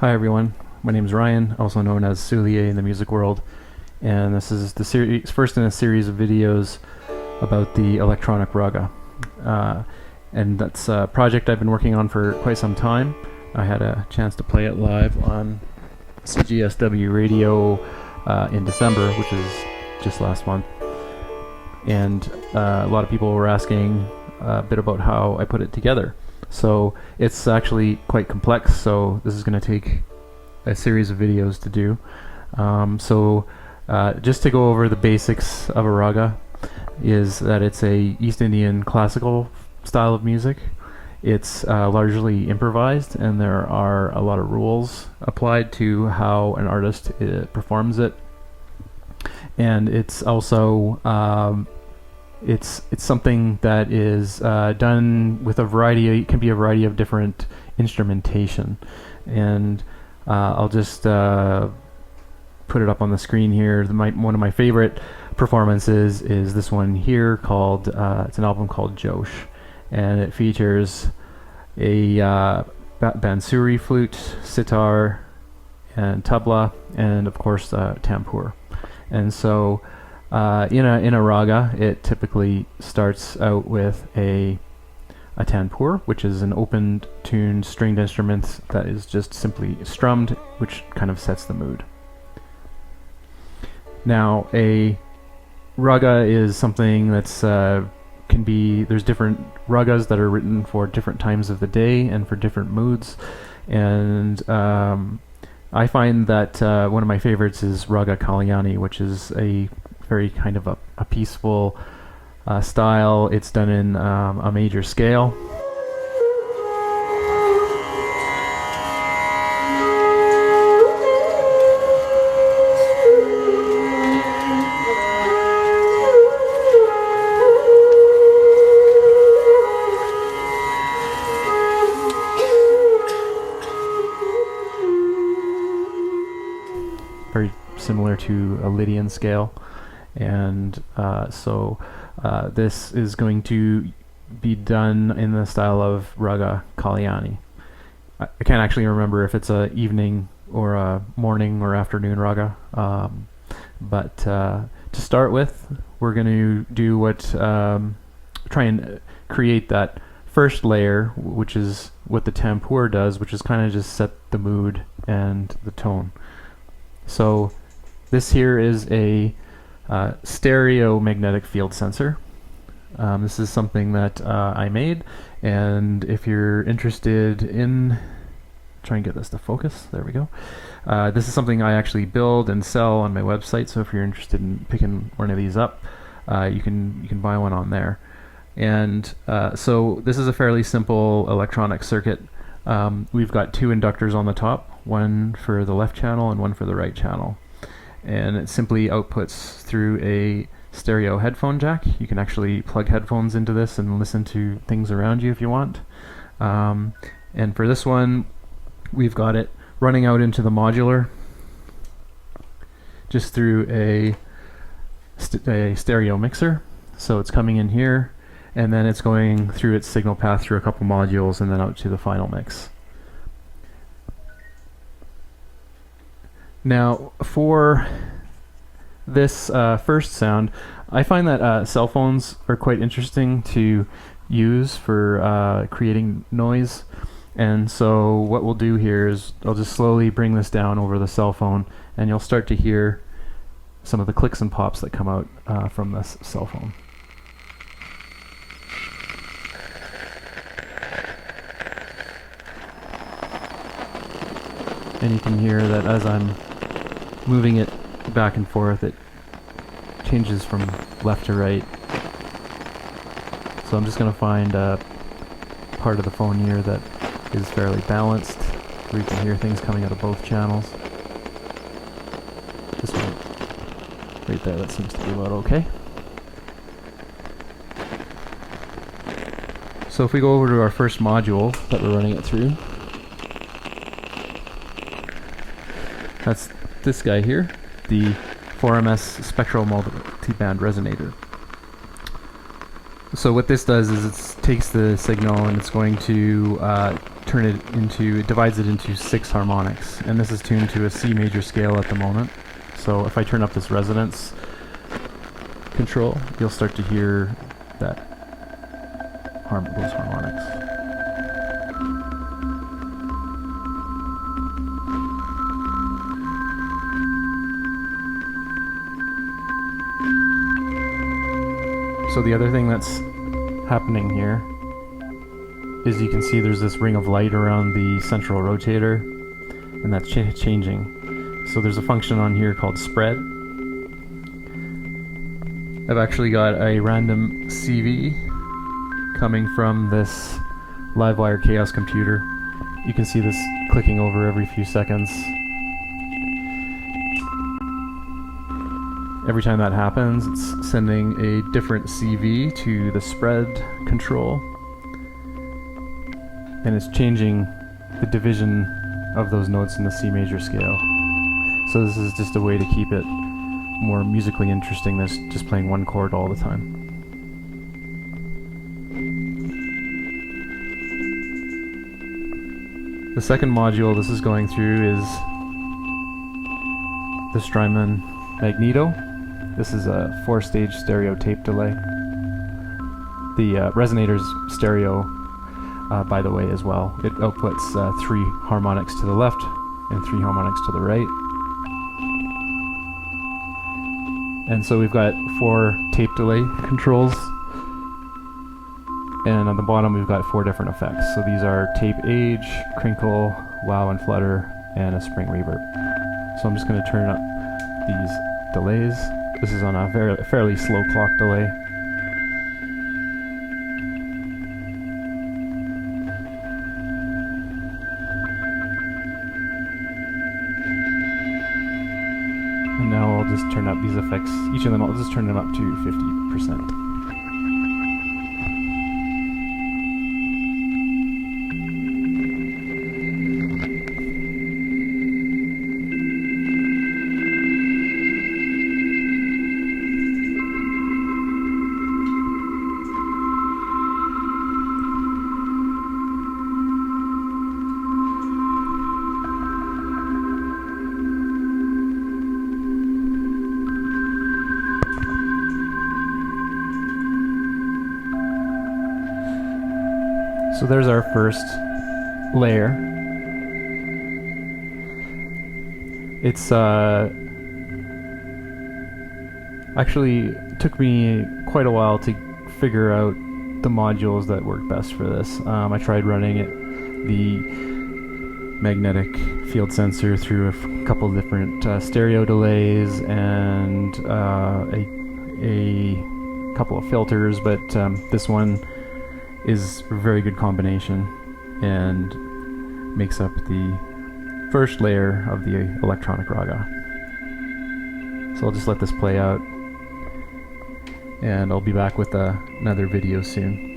Hi everyone, my name is Ryan, also known as Soulier in the music world, and this is the first in a series of videos about the electronic raga. And that's a project I've been working on for quite some time. I had a chance to play it live on CGSW radio in December, which is just last month. And a lot of people were asking a bit about how I put it together. So it's actually quite complex, so this is going to take a series of videos to do. Just to go over the basics of a raga, is that it's a East Indian classical style of music. It's largely improvised, and there are a lot of rules applied to how an artist performs it. And it's also it's something that is done with a variety. It can be a variety of different instrumentation, and I'll just put it up on the screen here. One of my favorite performances is this one here called. It's an album called Josh, and it features a bansuri flute, sitar, and tabla, and of course tambour. And so in a raga, it typically starts out with a tanpour, which is an open-tuned stringed instrument that is just simply strummed, which kind of sets the mood. Now, a raga is something that's there's different ragas that are written for different times of the day and for different moods, and I find that one of my favorites is Raga Kalyani, which is a very kind of a peaceful style. It's done in a major scale. Very similar to a Lydian scale. And this is going to be done in the style of Raga Kalyani. I can't actually remember if it's a evening or a morning or afternoon raga, but to start with, we're going to do try and create that first layer, which is what the tambour does, which is kind of just set the mood and the tone. So this here is a stereo magnetic field sensor. This is something that I made, and if you're interested in try and get this to focus, there we go. This is something I actually build and sell on my website, so if you're interested in picking one of these up, you can buy one on there. And so this is a fairly simple electronic circuit. We've got two inductors on the top, one for the left channel and one for the right channel. And it simply outputs through a stereo headphone jack. You can actually plug headphones into this and listen to things around you if you want. And for this one, we've got it running out into the modular just through a stereo mixer. So it's coming in here, and then it's going through its signal path through a couple modules and then out to the final mix. Now, for this first sound, I find that cell phones are quite interesting to use for creating noise. And so what we'll do here is I'll just slowly bring this down over the cell phone, and you'll start to hear some of the clicks and pops that come out from this cell phone. And you can hear that as I'm moving it back and forth, it changes from left to right. So I'm just going to find a part of the phone here that is fairly balanced, where you can hear things coming out of both channels. This one right there, that seems to be about okay. So if we go over to our first module that we're running it through, that's this guy here, the 4MS Spectral Multiband Resonator. So what this does is it takes the signal and it's going to it divides it into 6 harmonics, and this is tuned to a C major scale at the moment. So if I turn up this resonance control, you'll start to hear that those harmonics. So the other thing that's happening here is you can see there's this ring of light around the central rotator, and that's changing. So there's a function on here called spread. I've actually got a random CV coming from this Livewire Chaos computer. You can see this clicking over every few seconds. Every time that happens, it's sending a different CV to the spread control, and it's changing the division of those notes in the C major scale. So this is just a way to keep it more musically interesting than just playing one chord all the time. The second module this is going through is the Strymon Magneto. This is a 4-stage stereo tape delay. The Resonator's stereo, by the way, as well. It outputs 3 harmonics to the left and 3 harmonics to the right. And so we've got 4 tape delay controls, and on the bottom we've got 4 different effects. So these are tape age, crinkle, wow and flutter, and a spring reverb. So I'm just going to turn up these delays. This is on a fairly slow clock delay. And now I'll just turn up these effects. Each of them, I'll just turn them up to 50%. So there's our first layer. It's actually took me quite a while to figure out the modules that work best for this. I tried running the magnetic field sensor through a couple different stereo delays and a couple of filters, but this one is a very good combination and makes up the first layer of the electronic raga. So I'll just let this play out, and I'll be back with another video soon.